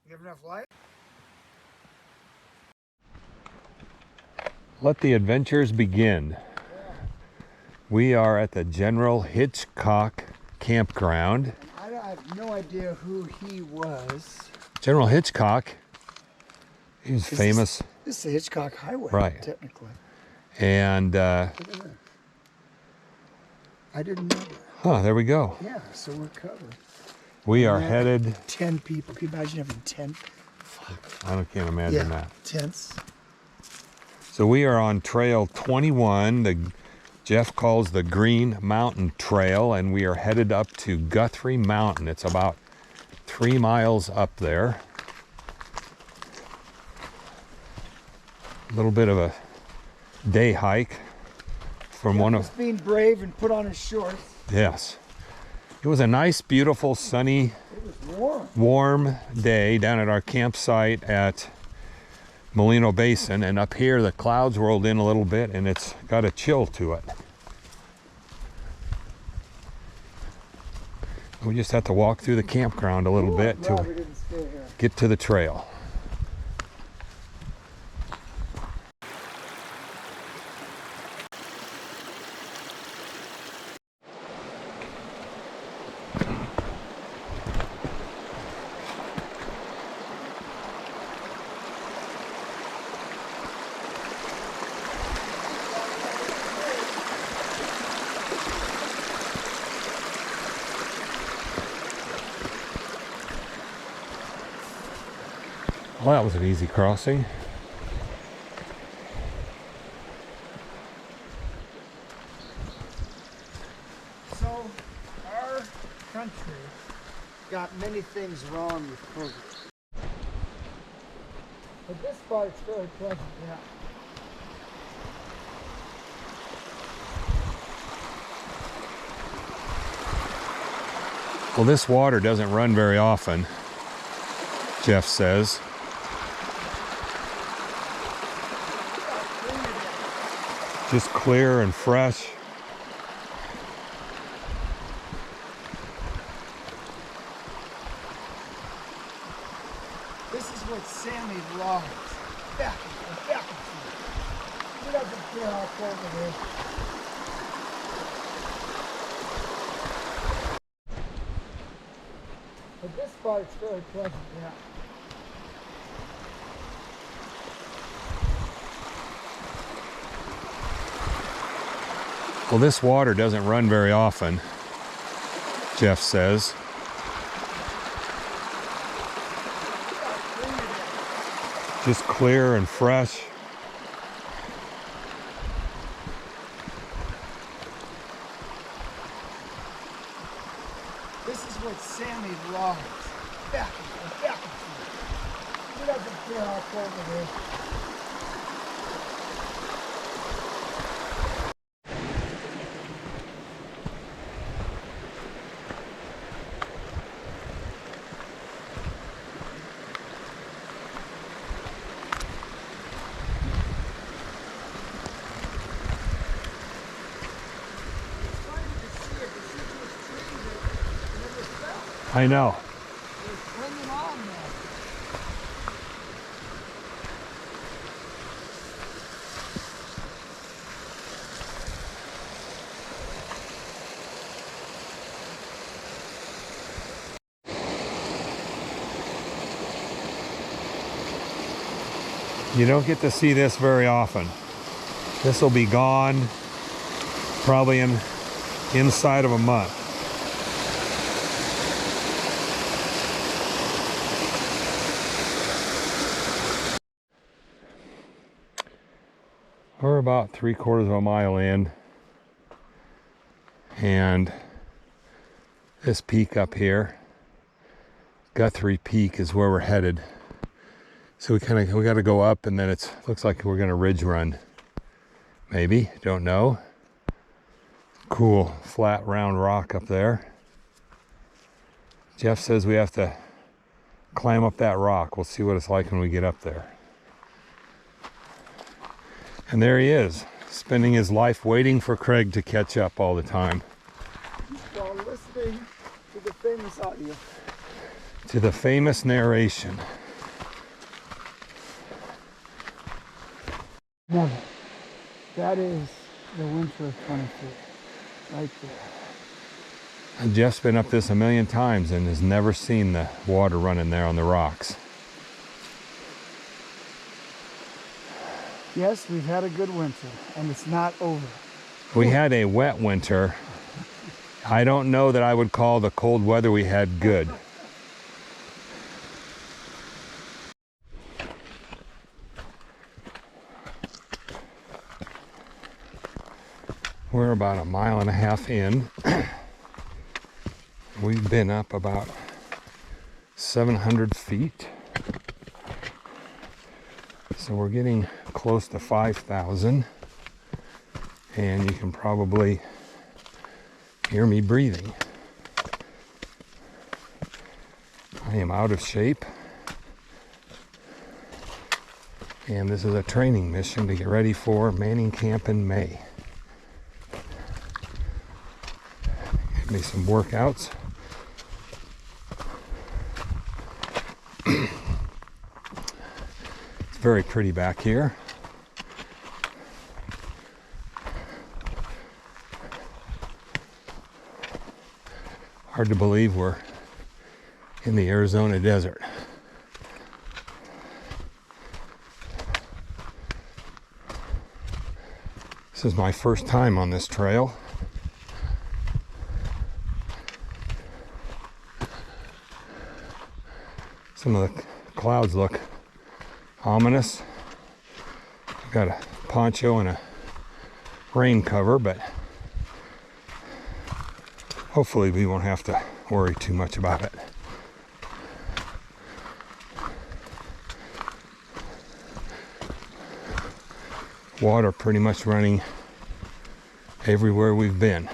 You have enough light? Let the adventures begin. We are at the General Hitchcock campground. I have no idea who he was. General Hitchcock, he was famous. This is the Hitchcock Highway, right? Technically. And I didn't know that. huh, there we go. Yeah, so we're covered. We are headed. 10 people. Can you imagine having 10? I can't imagine that. Tents. So we are on Trail 21. Jeff calls the Green Mountain Trail, and we are headed up to Guthrie Mountain. It's about 3 miles up there. A little bit of a day hike from one of. Being brave and put on his shorts. Yes. It was a nice, beautiful, sunny, it was warm day down at our campsite at Molino Basin, and up here the clouds rolled in a little bit and it's got a chill to it. We just have to walk through the campground a little bit to get to the trail. Well, that was an easy crossing. So, our country got many things wrong with COVID. But this part is fairly pleasant, yeah. Well, this water doesn't run very often, Jeff says. Just clear and fresh. This is what Sammy loves. Back and forth. He doesn't care how cold it is. But this part is fairly pleasant, yeah. Well, this water doesn't run very often, Jeff says. Just clear and fresh. This is what Sammy loves. Back and forth. He doesn't care how cold it is. I know. You don't get to see this very often. This will be gone probably inside of a month. We're about 3/4 of a mile in, and this peak up here, Guthrie Peak, is where we're headed. So we got to go up, and then looks like we're gonna ridge run. Maybe, don't know. Cool flat round rock up there. Jeff says we have to climb up that rock. We'll see what it's like when we get up there. And there he is, spending his life waiting for Craig to catch up all the time. While listening to the famous audio. to the famous narration. Never. That is the winter of 23, right there. And Jeff's been up this a million times and has never seen the water running there on the rocks. Yes, we've had a good winter, and it's not over. We had a wet winter. I don't know that I would call the cold weather we had good. We're about 1.5 miles in. We've been up about 700 feet. So we're getting close to 5,000. And you can probably hear me breathing. I am out of shape. And this is a training mission to get ready for Manning Camp in May. Give me some workouts. It's very pretty back here. Hard to believe we're in the Arizona desert. This is my first time on this trail. Some of the clouds look ominous. I've got a poncho and a rain cover, but hopefully we won't have to worry too much about it. Water pretty much running everywhere we've been.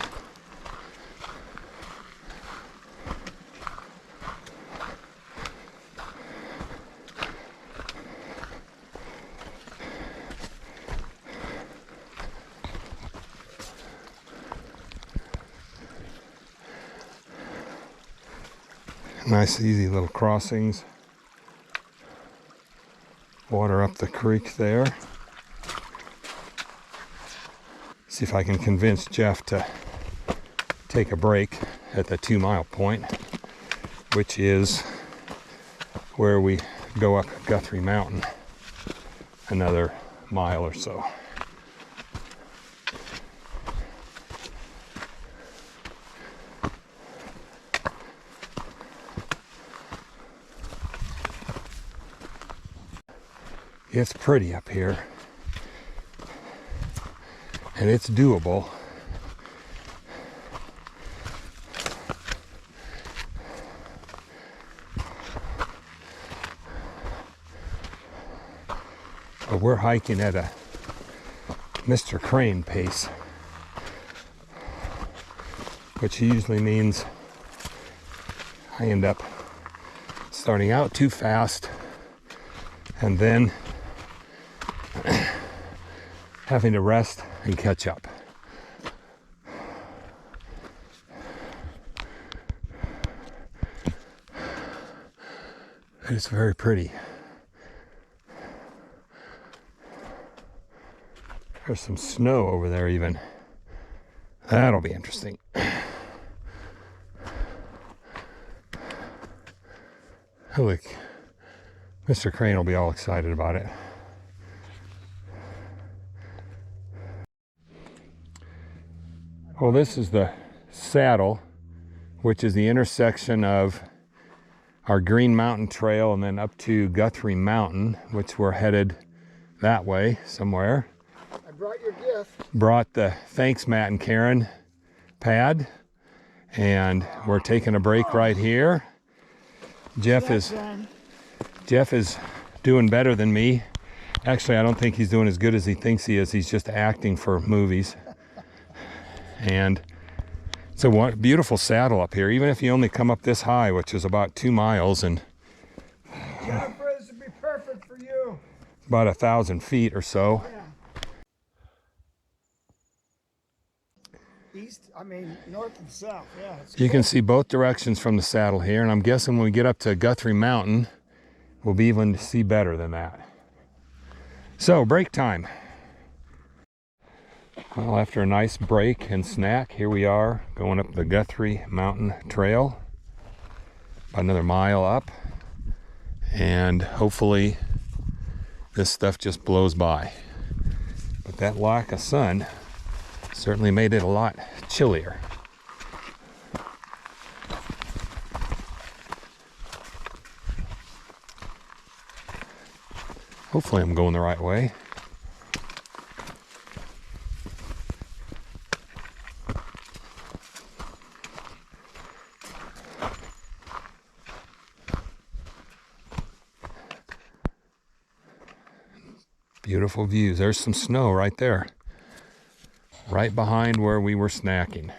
Nice easy little crossings. Water up the creek there. See if I can convince Jeff to take a break at the 2 mile point, which is where we go up Guthrie Mountain another mile or so. It's pretty up here, and it's doable. But we're hiking at a Mr. Crane pace, which usually means I end up starting out too fast and then having to rest and catch up. It's very pretty. There's some snow over there even. That'll be interesting. Look, Mr. Crane will be all excited about it. Well, this is the saddle, which is the intersection of our Green Mountain Trail and then up to Guthrie Mountain, which we're headed that way somewhere. I brought your gift. Brought the Thanks Matt and Karen pad, and we're taking a break right here. Jeff is doing better than me. Actually, I don't think he's doing as good as he thinks he is. He's just acting for movies. And it's a beautiful saddle up here, even if you only come up this high, which is about 2 miles and Jennifer, this would be perfect for you. about 1,000 feet or so. Yeah. East I mean, north and south, yeah. You can see both directions from the saddle here, and I'm guessing when we get up to Guthrie Mountain, we'll be even to see better than that. So, break time. Well, after a nice break and snack, here we are going up the Guthrie Mountain Trail. About another mile up, and hopefully this stuff just blows by. But that lack of sun certainly made it a lot chillier. Hopefully I'm going the right way. Beautiful views. There's some snow right there, right behind where we were snacking.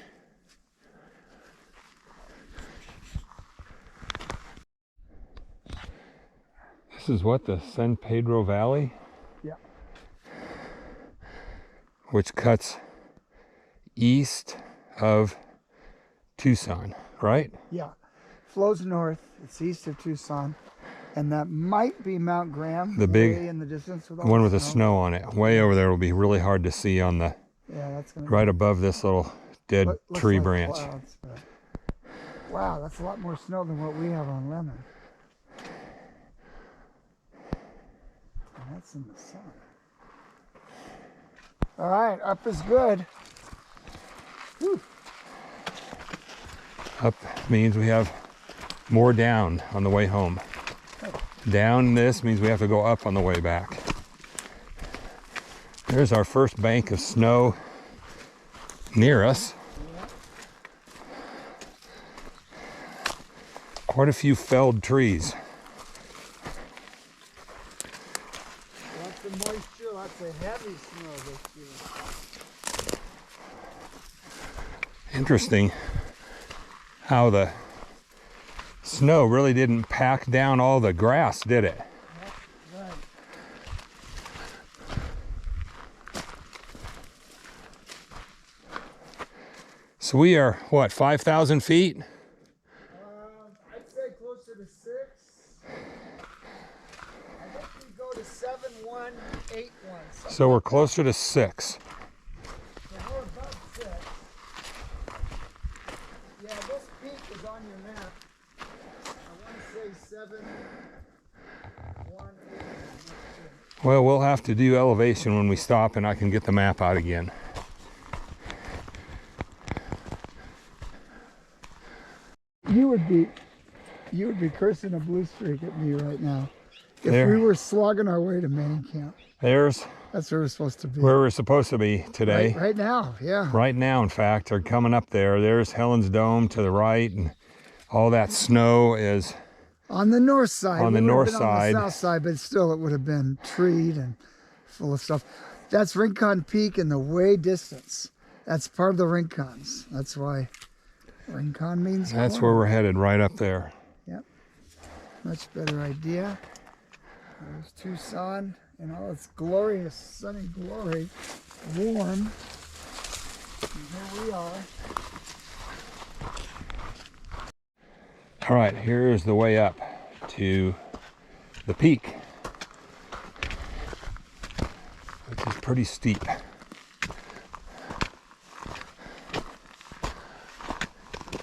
This is what, the San Pedro Valley? Yeah. Which cuts east of Tucson, right? Yeah. Flows north. It's east of Tucson. And that might be Mount Graham. The big way in the distance with all one the with the snow on it. Way over there will be really hard to see on the, yeah, that's gonna right above this little dead tree like branch. Clouds, but, wow, that's a lot more snow than what we have on Lemon. And that's in the sun. All right, up is good. Whew. Up means we have more down on the way home. Down this means we have to go up on the way back. There's our first bank of snow near us. Quite a few felled trees. Lots of moisture, lots of heavy snow this year. Interesting how the snow really didn't pack down all the grass, did it? Right. So we are, what, 5,000 feet? I'd say closer to 6. I think we go to 7,181. So we're closer to 6. So we're about 6. Yeah, this peak is on your map. I want to say 7,181. Well, we'll have to do elevation when we stop and I can get the map out again. You would be cursing a blue streak at me right now. If There. we were slogging our way to main camp. There's That's where we're supposed to be. where we're supposed to be today. Right now, yeah. Right now, in fact, they're coming up there. There's Helen's Dome to the right, and all that snow is On the north side. On the We would have north been side. On the south side, but still it would have been treed and full of stuff. That's Rincon Peak in the way distance. That's part of the Rincons. That's why Rincon means that's corner. where we're headed, right up there. Yep. Much better idea. There's Tucson in all its glorious sunny glory. Warm. And here we are. All right, here's the way up to the peak, which is pretty steep.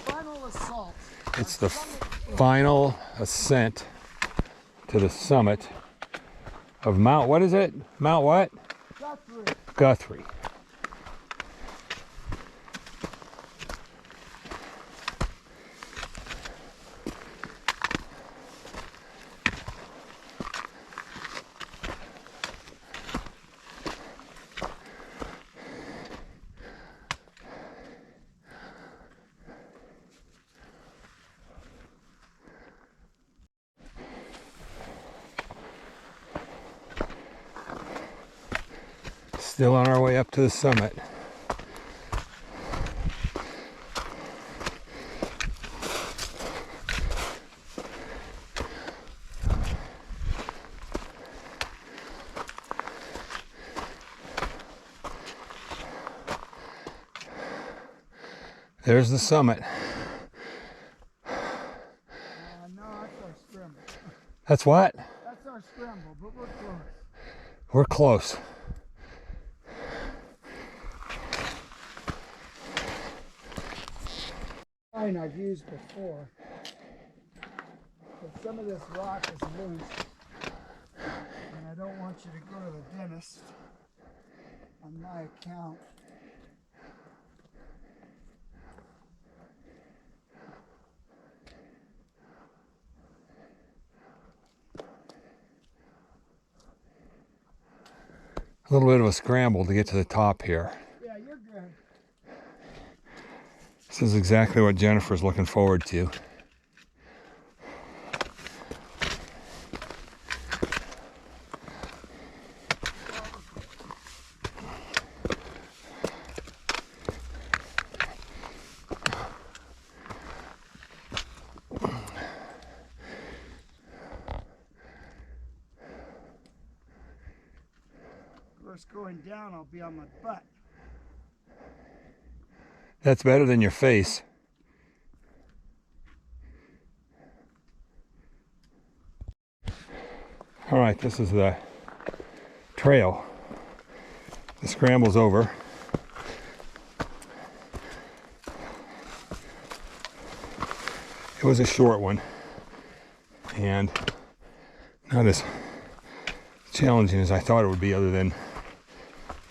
Final assault. It's the final ascent to the summit of Mount, what is it? Mount what? Guthrie. Guthrie. Still on our way up to the summit. There's the summit. No, that's our scramble. That's what? That's our scramble, but we're close. We're close. Line I've used before, but some of this rock is loose, and I don't want you to go to the dentist on my account. A little bit of a scramble to get to the top here. Yeah, you're good. This is exactly what Jennifer's looking forward to. Of course, going down, I'll be on my butt. That's better than your face. All right, this is the trail. The scramble's over. It was a short one and not as challenging as I thought it would be, other than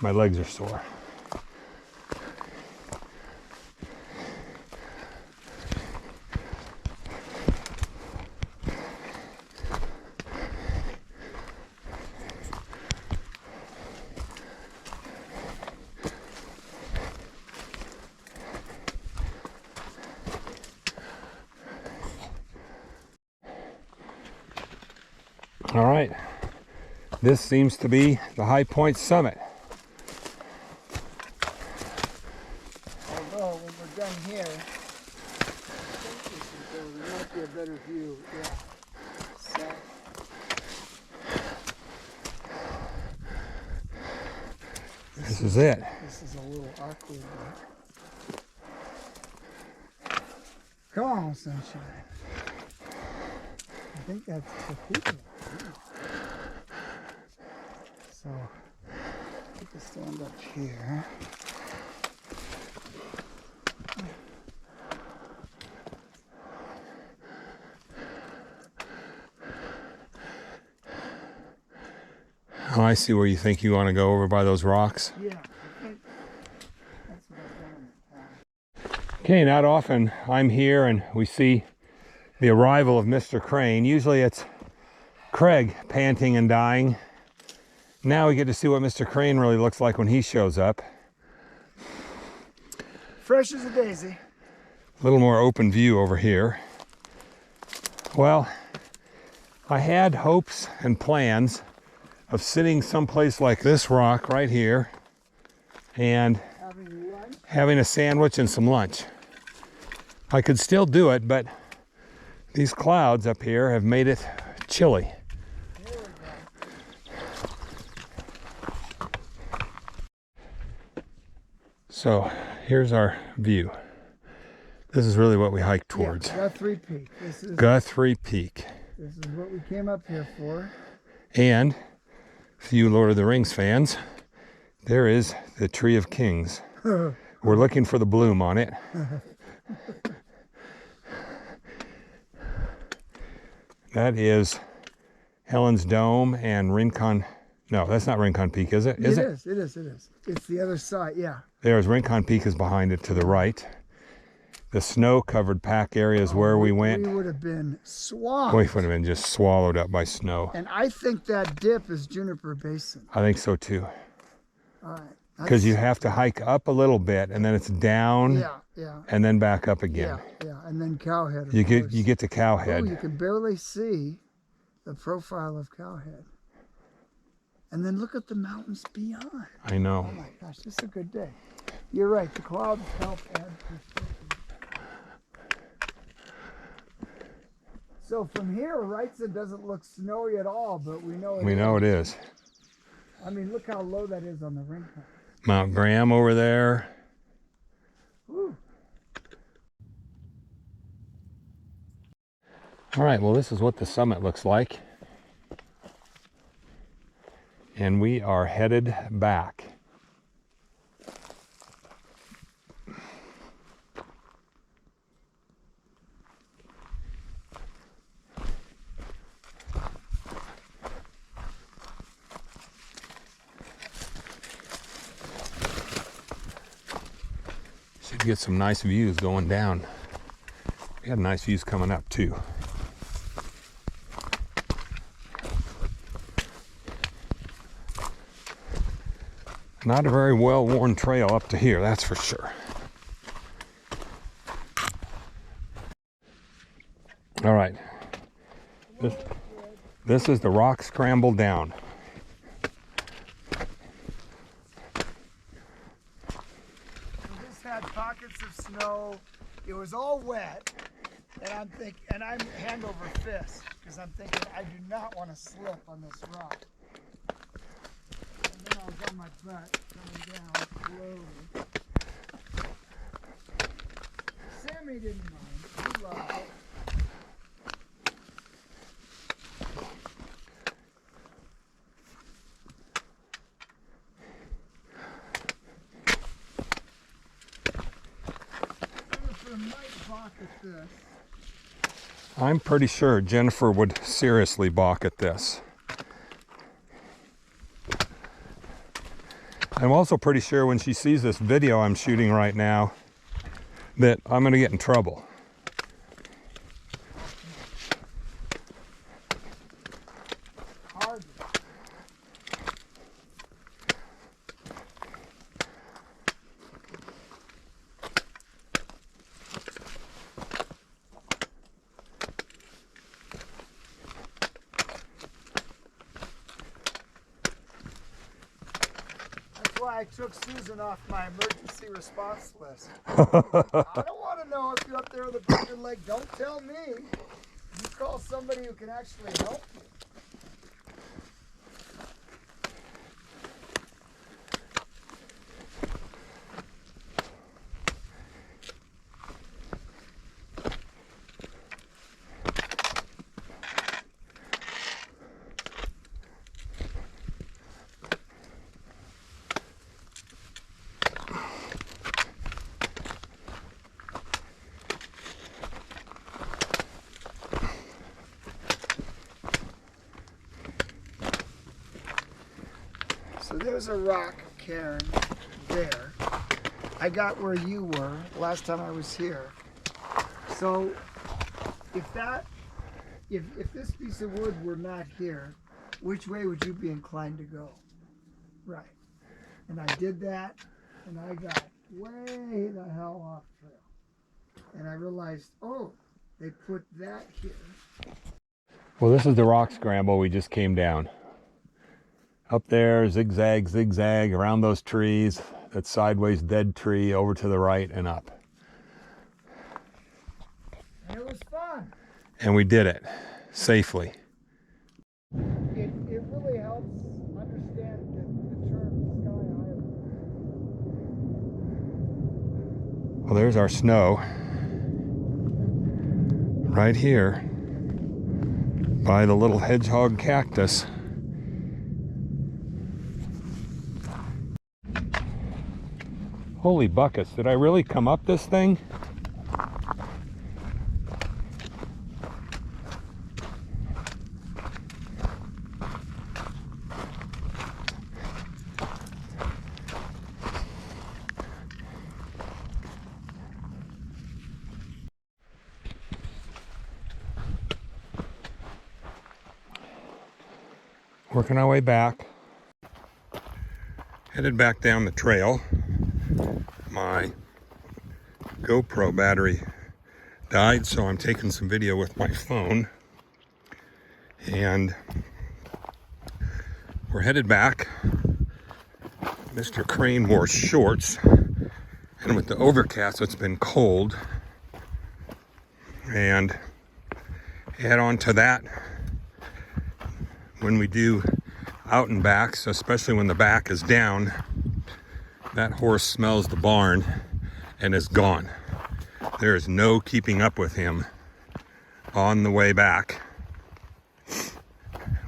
my legs are sore. All right, this seems to be the High Point summit. Although, when we're done here, I think there might be a better view. Yeah. So, This is it. this is a little awkward. Come on, sunshine. I think that's the people. So, I can stand up here. Oh, I see where you think you want to go, over by those rocks. Yeah, I think that's what I've done in the past. Okay, not often I'm here and we see the arrival of Mr. Crane. Usually it's Craig panting and dying. Now we get to see what Mr. Crane really looks like when he shows up. Fresh as a daisy. A little more open view over here. Well, I had hopes and plans of sitting someplace like this rock right here and Having lunch. having a sandwich and some lunch. I could still do it, but these clouds up here have made it chilly. There we go. So here's our view. This is really what we hiked towards. Yeah, Guthrie Peak. Guthrie Peak. This is what we came up here for. And for you Lord of the Rings fans, there is the Tree of Kings. We're looking for the bloom on it. That is Helen's Dome and Rincon. No, that's not Rincon Peak, is it? It is. It's the other side, yeah. There's Rincon Peak is behind it to the right. The snow-covered pack area is where we went. We would have been swamped. We would have been just swallowed up by snow. And I think that dip is Juniper Basin. I think so too. All right. Because you have to hike up a little bit, and then it's down, Yeah. and then back up again. Yeah. And then Cowhead. You course. get to Oh, Cowhead. you can barely see the profile of Cowhead. And then look at the mountains beyond. I know. Oh my gosh, this is a good day. You're right. The clouds help add perspective. So from here, Wrightson doesn't look snowy at all, but we know It is. I mean, look how low that is on the Rincon. Mount Graham over there. Woo. All right, well, this is what the summit looks like. And we are headed back. Should get some nice views going down. We had nice views coming up too. Not a very well-worn trail up to here, that's for sure. All right, this is the rock scramble down. This had pockets of snow. It was all wet, and I'm hand over fist because I'm thinking I do not want to slip on this rock. And then I was on my butt coming down slowly. Sammy didn't mind. He loved it. At this. I'm pretty sure Jennifer would seriously balk at this. I'm also pretty sure when she sees this video I'm shooting right now that I'm going to get in trouble. Hardly. I took Susan off my emergency response list. I don't want to know if you're up there with a broken leg. Don't tell me. You call somebody who can actually help you. So there's a rock cairn there. I got where you were last time I was here. So if this piece of wood were not here, which way would you be inclined to go? Right. And I did that, and I got way the hell off trail. And I realized, oh, they put that here. Well, this is the rock scramble we just came down. Up there, zigzag, zigzag, around those trees, that sideways dead tree, over to the right and up. And it was fun. And we did it safely. It really helps understand the term sky island. Well, there's our snow. Right here, by the little hedgehog cactus. Holy buckets, did I really come up this thing? Working our way back. Headed back down the trail. My GoPro battery died, so I'm taking some video with my phone. And we're headed back. Mr. Crane wore shorts, and with the overcast, it's been cold. And head on to that when we do out and backs, especially when the back is down. That horse smells the barn and is gone. There is no keeping up with him on the way back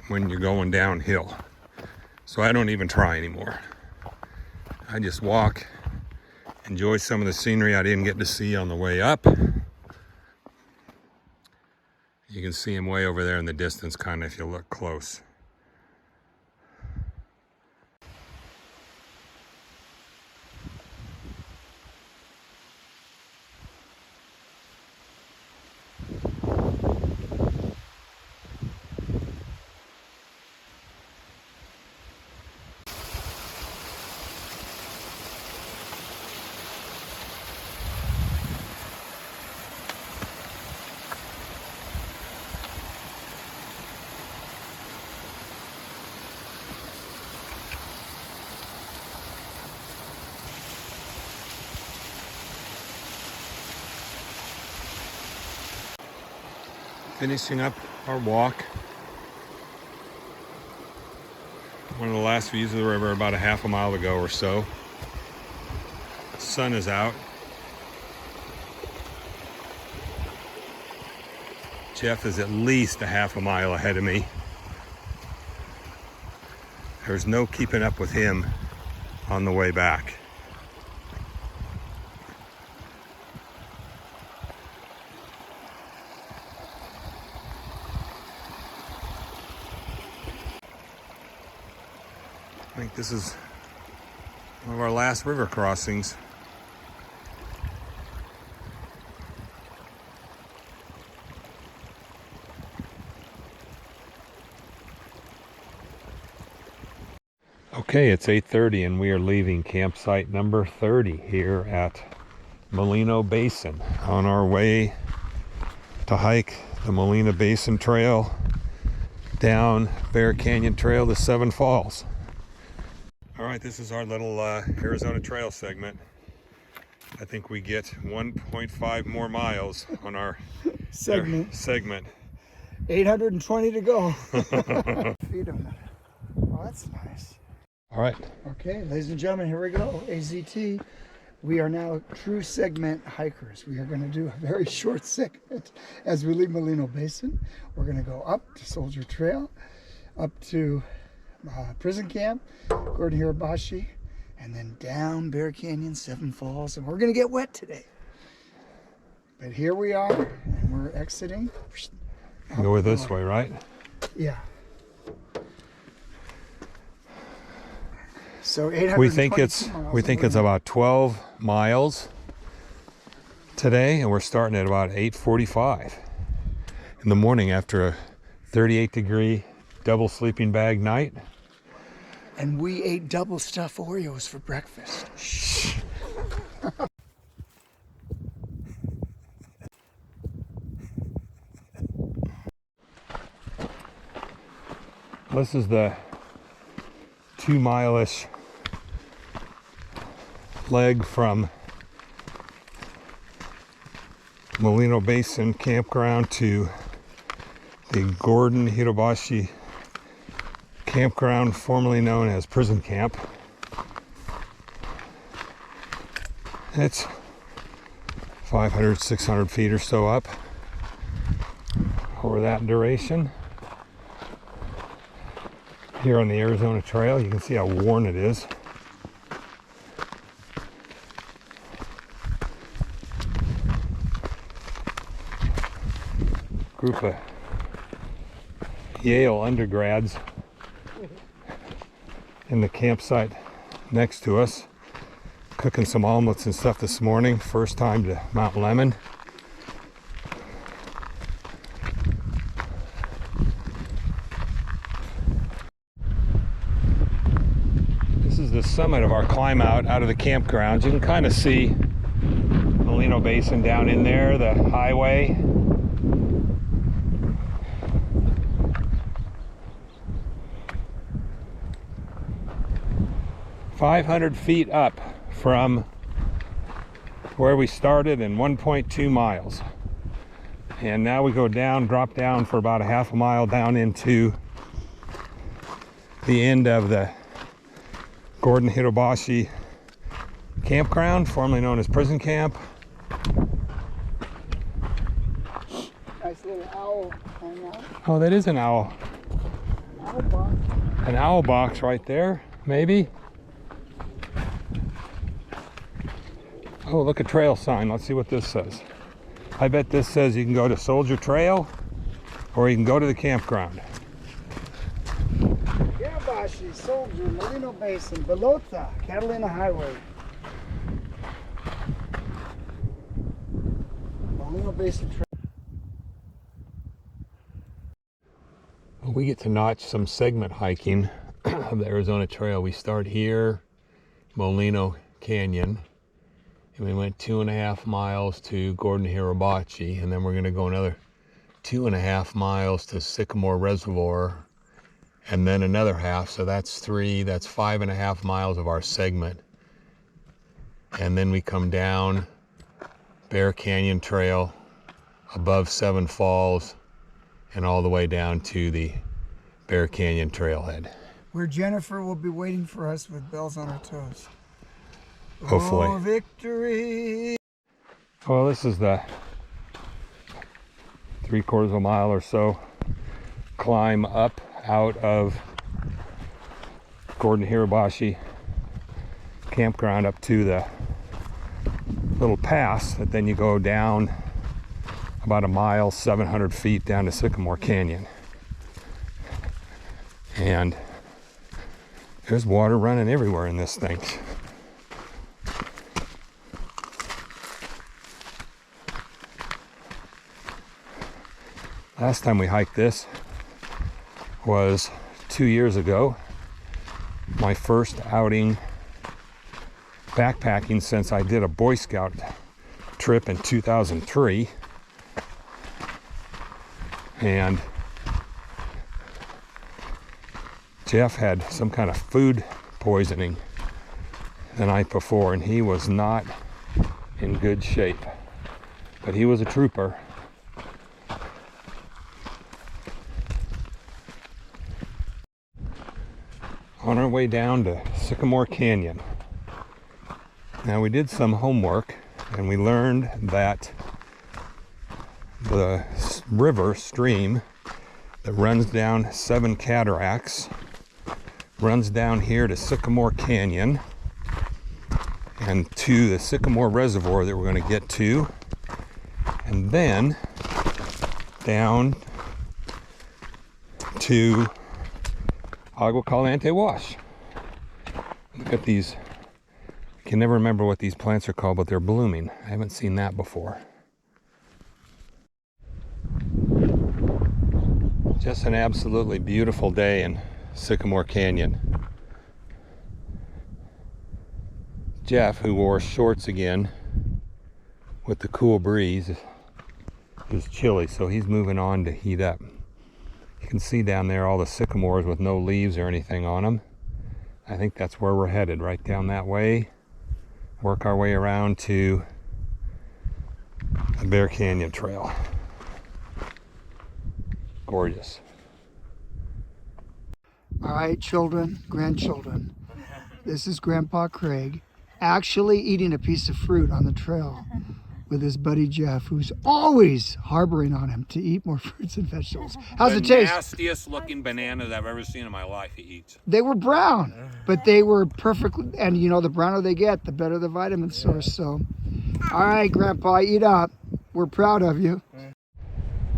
when you're going downhill. So I don't even try anymore. I just walk, enjoy some of the scenery I didn't get to see on the way up. You can see him way over there in the distance, kind of, if you look close. Finishing up our walk. One of the last views of the river, about a half a mile to go or so. The sun is out. Jeff is at least a half a mile ahead of me. There's no keeping up with him on the way back. I think this is one of our last river crossings. Okay, it's 8:30 and we are leaving campsite number 30 here at Molino Basin on our way to hike the Molino Basin Trail down Bear Canyon Trail to Seven Falls. All right, this is our little Arizona Trail segment. I think we get 1.5 more miles on our segment. 820 to go. Feet on it. Oh, that's nice. All right. Okay, ladies and gentlemen, here we go. AZT. We are now true segment hikers. We are going to do a very short segment as we leave Molino Basin. We're going to go up to Soldier Trail, up to prison camp, Gordon Hirabashi, and then down Bear Canyon, Seven Falls, and we're going to get wet today. But here we are, and we're exiting. Go this way, right? Yeah. So 822 we think it's about 12 miles today, and we're starting at about 8:45 in the morning after a 38-degree double sleeping bag night. And we ate double stuffed Oreos for breakfast. Shh. This is the 2-mile-ish leg from Molino Basin Campground to the Gordon Hirabashi Campground, formerly known as Prison Camp. It's 500, 600 feet or so up over that duration. Here on the Arizona Trail, you can see how worn it is. Group of Yale undergrads in the campsite next to us, cooking some omelets and stuff this morning. First time to Mount Lemmon. This is the summit of our climb out of the campground. You can kind of see Molino Basin down in there, the highway. "500 feet up from where we started and 1.2 miles. And now we go down, drop down for about a half a mile down into the end of the Gordon Hirabashi Campground, formerly known as Prison Camp. Nice little Oh, that is an owl. Owl box. An owl box right there, maybe. Oh, look, a trail sign. Let's see what this says. I bet this says you can go to Soldier Trail or you can go to the campground. Girabashi, Soldier, Molino Basin, Belota, Catalina Highway. Molino Basin Trail. Well, we get to notch some segment hiking of the Arizona Trail. We start here, Molino Canyon, and we went 2.5 miles to Gordon Hirabachi, and then we're going to go another 2.5 miles to Sycamore Reservoir, and then another half, so that's 5.5 miles of our segment. And then we come down Bear Canyon Trail, above Seven Falls, and all the way down to the Bear Canyon Trailhead. Where Jennifer will be waiting for us with bells on her toes. Hopefully. Oh, victory! Well, this is the 3/4 of a mile or so climb up out of Gordon Hirabashi campground up to the little pass that then you go down about a mile, 700 feet down to Sycamore Canyon. And there's water running everywhere in this thing. Last time we hiked this was 2 years ago. My first outing backpacking since I did a Boy Scout trip in 2003. And Jeff had some kind of food poisoning the night before, and he was not in good shape. But he was a trooper. On our way down to Sycamore Canyon. Now, we did some homework and we learned that the river stream that runs down Seven Cataracts runs down here to Sycamore Canyon and to the Sycamore Reservoir that we're going to get to, and then down to Agua Caliente Wash. Look at these. I can never remember what these plants are called, but they're blooming. I haven't seen that before. Just an absolutely beautiful day in Sycamore Canyon. Jeff, who wore shorts again with the cool breeze, is chilly, so he's moving on to heat up. You can see down there all the sycamores with no leaves or anything on them. I think that's where we're headed, right down that way. Work our way around to the Bear Canyon Trail. Gorgeous. All right, children, grandchildren. This is Grandpa Craig actually eating a piece of fruit on the trail with his buddy Jeff, who's always harboring on him to eat more fruits and vegetables. How's it taste? The nastiest looking bananas I've ever seen in my life he eats. They were brown, but they were perfectly, and you know, the browner they get, the better the vitamin source. So, all right, Grandpa, eat up. We're proud of you.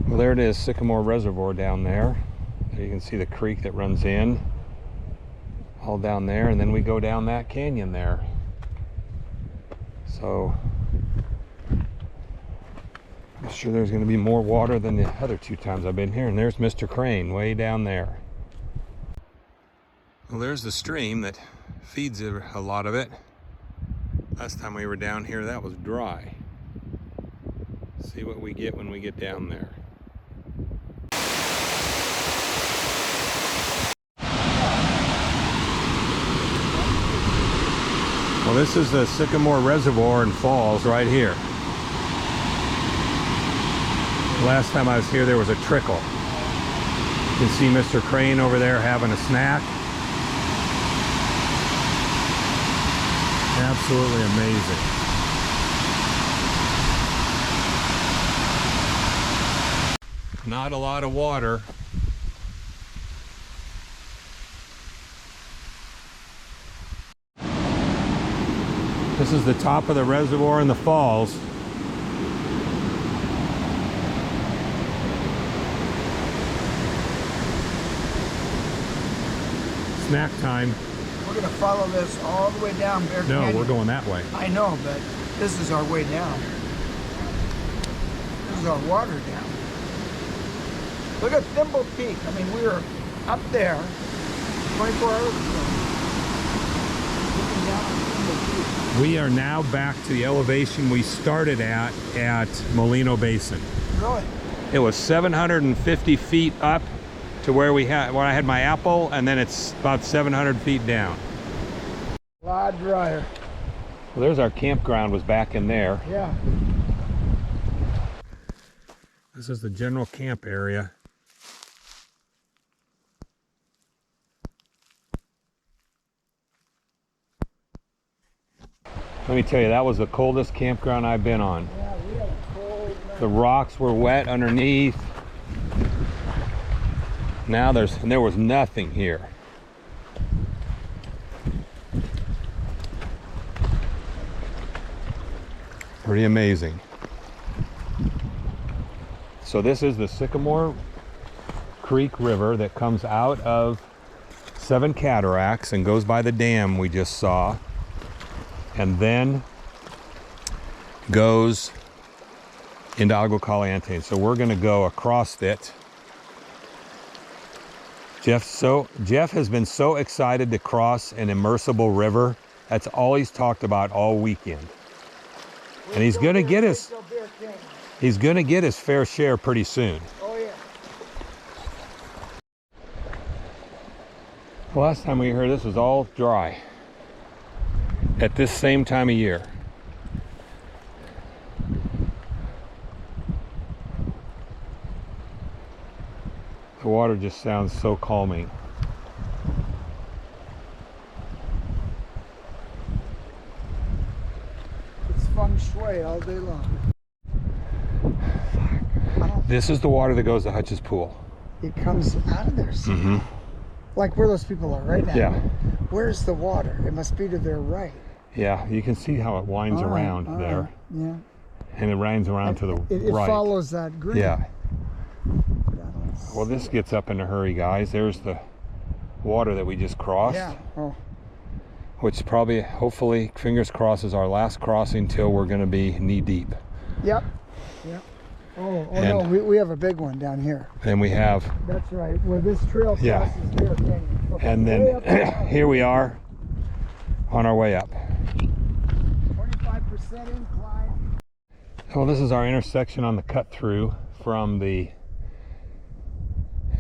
Well, there it is, Sycamore Reservoir down there. There you can see the creek that runs in, all down there, and then we go down that canyon there. So, I'm sure there's going to be more water than the other 2 times I've been here. And there's Mr. Crane way down there. Well, there's the stream that feeds a lot of it. Last time we were down here, that was dry. See what we get when we get down there. Well, this is the Sycamore Reservoir and Falls right here. Last time I was here, there was a trickle. You can see Mr. Crane over there having a snack. Absolutely amazing. not a lot of water. This is the top of the reservoir in the falls. Snack time. We're gonna follow this all the way down Bear No, Canyon. we're going that way. I know, but this is our way down. This is our water down. Look at Thimble Peak. I mean, we were up there 24 hours ago. Looking down on Thimble Peak. We are now back to the elevation we started at Molino Basin. Really? It was 750 feet up to where I had my apple, and then it's about 700 feet down. A lot drier. Well, there's our campground, was back in there. Yeah. This is the general camp area. Let me tell you, that was the coldest campground I've been on. Yeah, we had a cold night. The rocks were wet underneath. Now there was nothing here. Pretty amazing. So this is the Sycamore Creek River that comes out of Seven Cataracts and goes by the dam we just saw, and then goes into Agua Caliente. So we're going to go across it. Jeff has been so excited to cross an immersible river. That's all he's talked about all weekend. And he's going to get his fair share pretty soon. Oh yeah. The last time we were here, this was all dry at this same time of year. The water just sounds so calming. It's feng shui all day long. This is the water that goes to Hutch's Pool. It comes out of there. See? Mm-hmm. Like where those people are right now. Yeah. Where's the water? It must be to their right. Yeah, you can see how it winds around there. Yeah. And it winds around to the It right. follows that green. Yeah. Well, this gets up in a hurry, guys. There's the water that we just crossed. Yeah. Oh. Which probably, hopefully, fingers crossed, is our last crossing till we're going to be knee deep. Yep. Yep. Oh no, we have a big one down here. Then we have, That's right. Where this trail crosses Bear Canyon. Okay, and then here we are on our way up. 25% incline. Well, this is our intersection on the cut through from the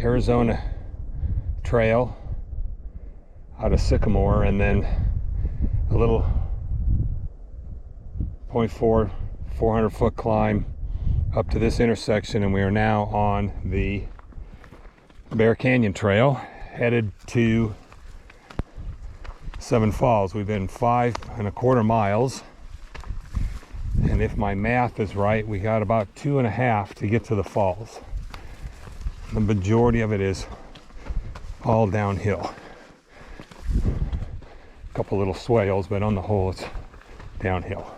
Arizona Trail out of Sycamore, and then a little 400 foot climb up to this intersection, and we are now on the Bear Canyon Trail headed to Seven Falls. We've been 5.25 miles, and if my math is right, we got about 2.5 to get to the falls. The majority of it is all downhill. A couple little swales, but on the whole it's downhill.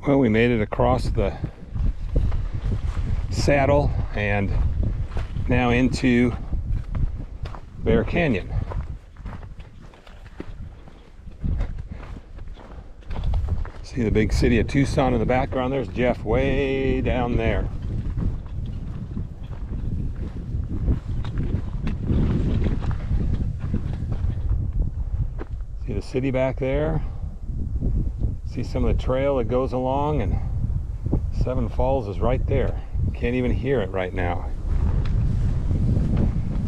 Well, we made it across the saddle and now into Bear Canyon. See the big city of Tucson in the background. There's Jeff way down there. See the city back there. See some of the trail that goes along, and Seven Falls is right there. Can't even hear it right now.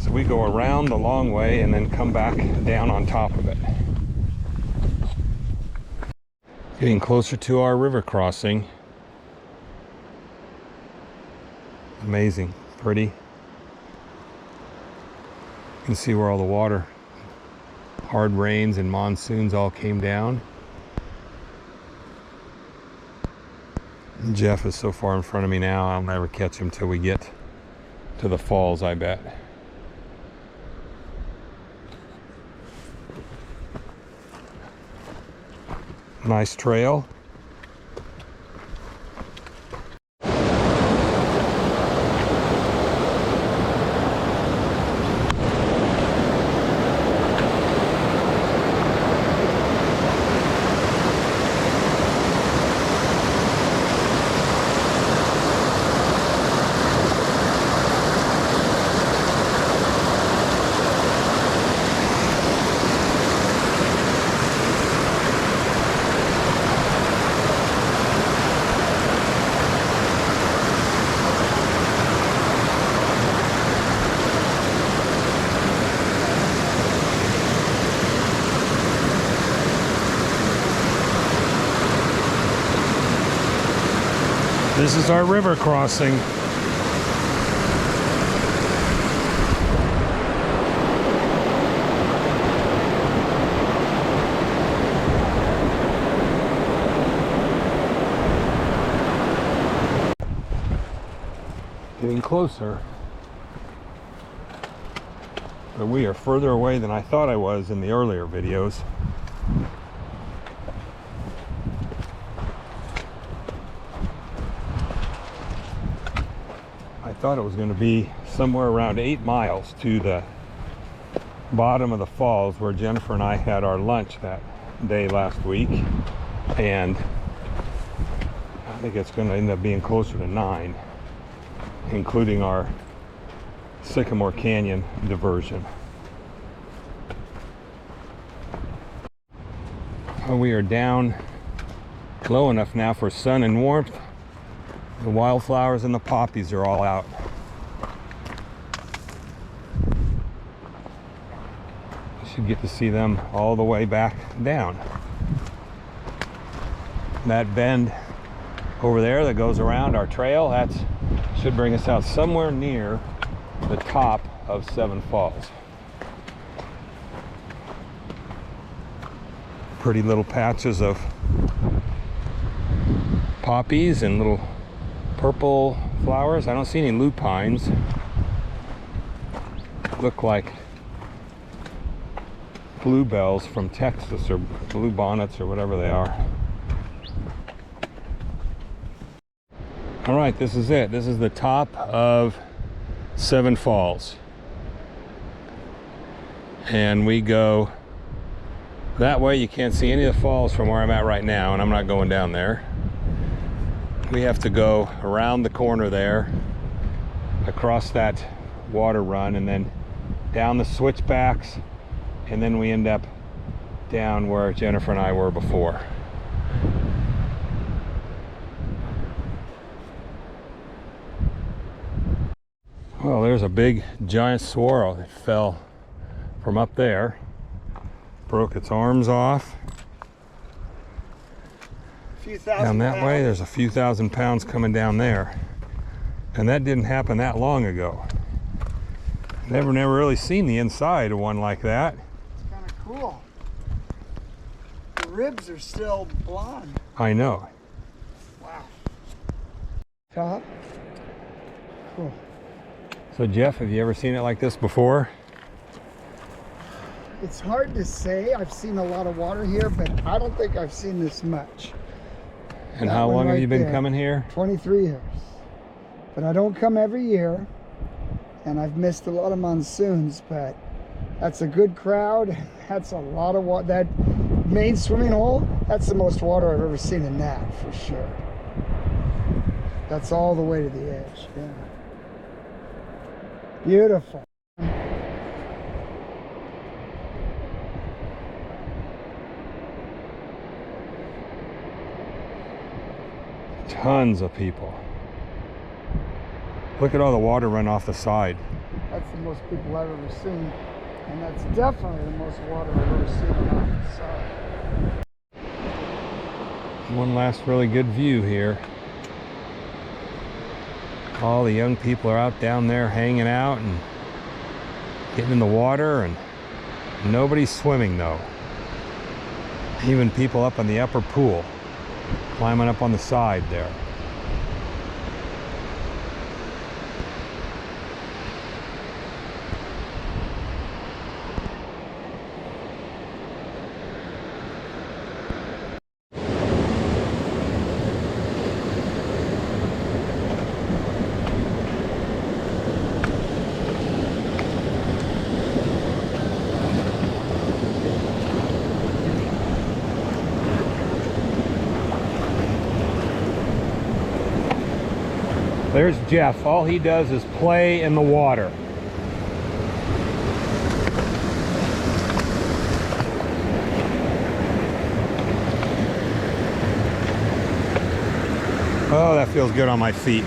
So we go around the long way and then come back down on top of it. Getting closer to our river crossing. Amazing, pretty. You can see where all the water, hard rains and monsoons all came down. Jeff is so far in front of me now, I'll never catch him till we get to the falls, I bet. Nice trail. This is our river crossing. Getting closer. But we are further away than I thought I was in the earlier videos. I thought it was going to be somewhere around 8 miles to the bottom of the falls where Jennifer and I had our lunch that day last week, and I think it's going to end up being closer to 9, including our Sycamore Canyon diversion. We are down low enough now for sun and warmth. The wildflowers and the poppies are all out. You should get to see them all the way back down. That bend over there that goes around our trail, that should bring us out somewhere near the top of Seven Falls. Pretty little patches of poppies and little purple flowers. I don't see any lupines. Look like bluebells from Texas, or blue bonnets, or whatever they are. All right, this is it. This is the top of Seven Falls. And we go that way. You can't see any of the falls from where I'm at right now, and I'm not going down there. We have to go around the corner there, across that water run, and then down the switchbacks, and then we end up down where Jennifer and I were before. Well, there's a big giant swirl that fell from up there, broke its arms off. Down that way, there's a few thousand pounds coming down there, and that didn't happen that long ago. Never really seen the inside of one like that. It's kind of cool. The ribs are still blonde. I know. Wow. Top. Cool. So Jeff, have you ever seen it like this before? It's hard to say. I've seen a lot of water here, but I don't think I've seen this much. And That how one long have right you been there. coming here? 23 years. But I don't come every year, and I've missed a lot of monsoons, but that's a good crowd. That's a lot of water. That main swimming hole, that's the most water I've ever seen in that, for sure. That's all the way to the edge, yeah. Beautiful. Tons of people. Look at all the water run off the side. That's the most people I've ever seen, and that's definitely the most water I've ever seen on the side. One last really good view here. All the young people are out down there hanging out and getting in the water, and nobody's swimming though. Even people up in the upper pool, climbing up on the side there. there's Jeff. All he does is play in the water. Oh, that feels good on my feet.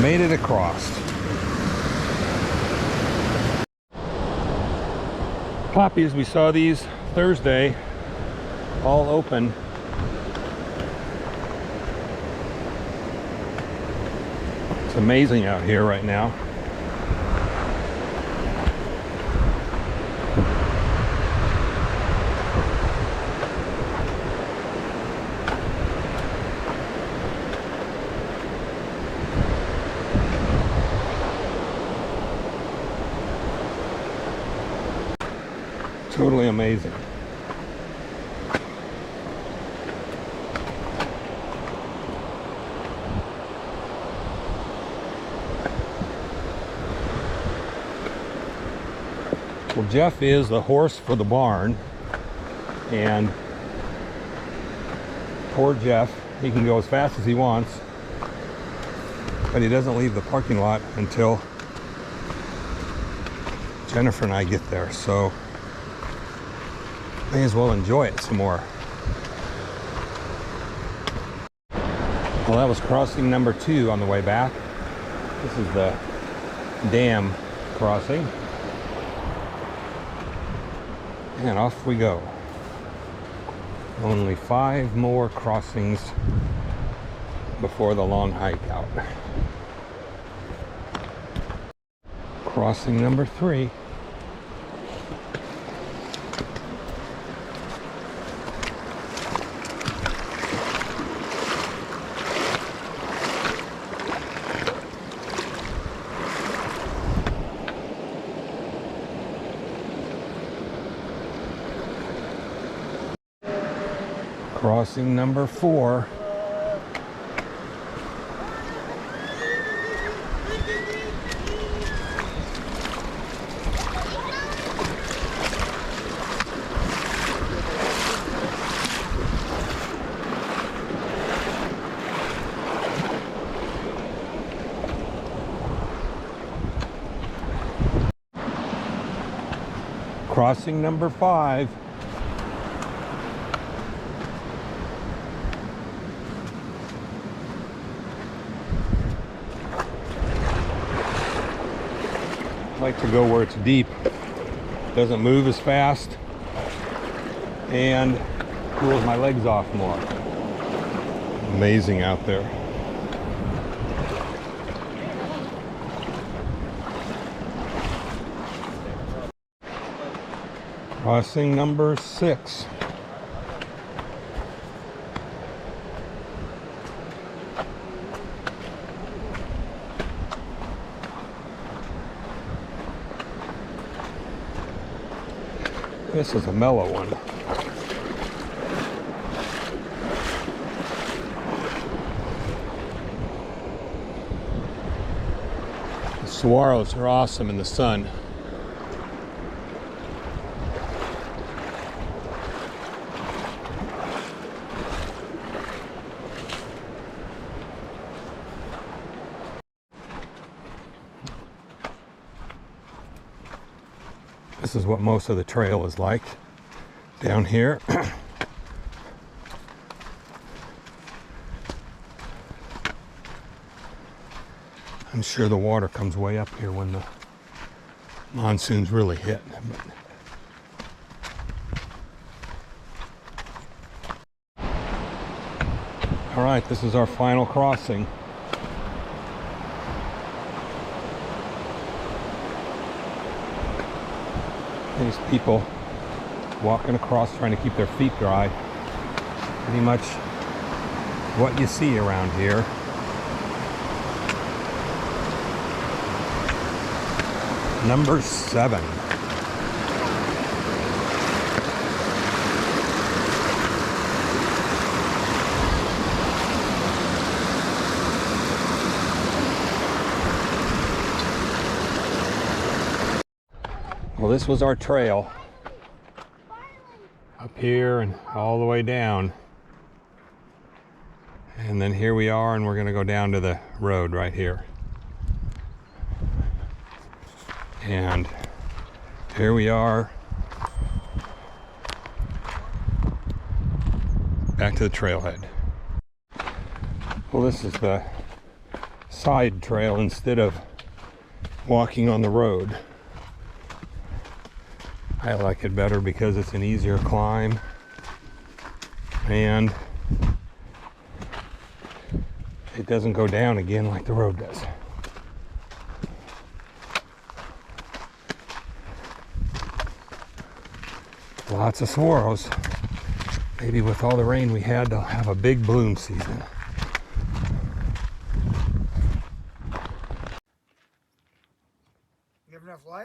Made it across. Poppies, we saw these Thursday, all open. It's amazing out here right now. Totally amazing. Well, Jeff is the horse for the barn, and poor Jeff, he can go as fast as he wants, but he doesn't leave the parking lot until Jennifer and I get there, so may as well enjoy it some more. Well, that was crossing number 2 on the way back. This is the dam crossing. And off we go. Only 5 more crossings before the long hike out. Crossing number 3. Crossing number 4. Crossing number 5. I like to go where it's deep, doesn't move as fast, and cools my legs off more. Amazing out there. Crossing number 6. This is a mellow one. The saguaros are awesome in the sun. This is what most of the trail is like down here. I'm sure the water comes way up here when the monsoons really hit. All right, this is our final crossing. These people walking across trying to keep their feet dry. Pretty much what you see around here. Number 7. Well, this was our trail up here and all the way down. And then here we are, and we're going to go down to the road right here. And here we are. Back to the trailhead. Well, this is the side trail instead of walking on the road. I like it better because it's an easier climb, and it doesn't go down again like the road does. Lots of swallows. Maybe with all the rain we had, they'll have a big bloom season. You have enough light?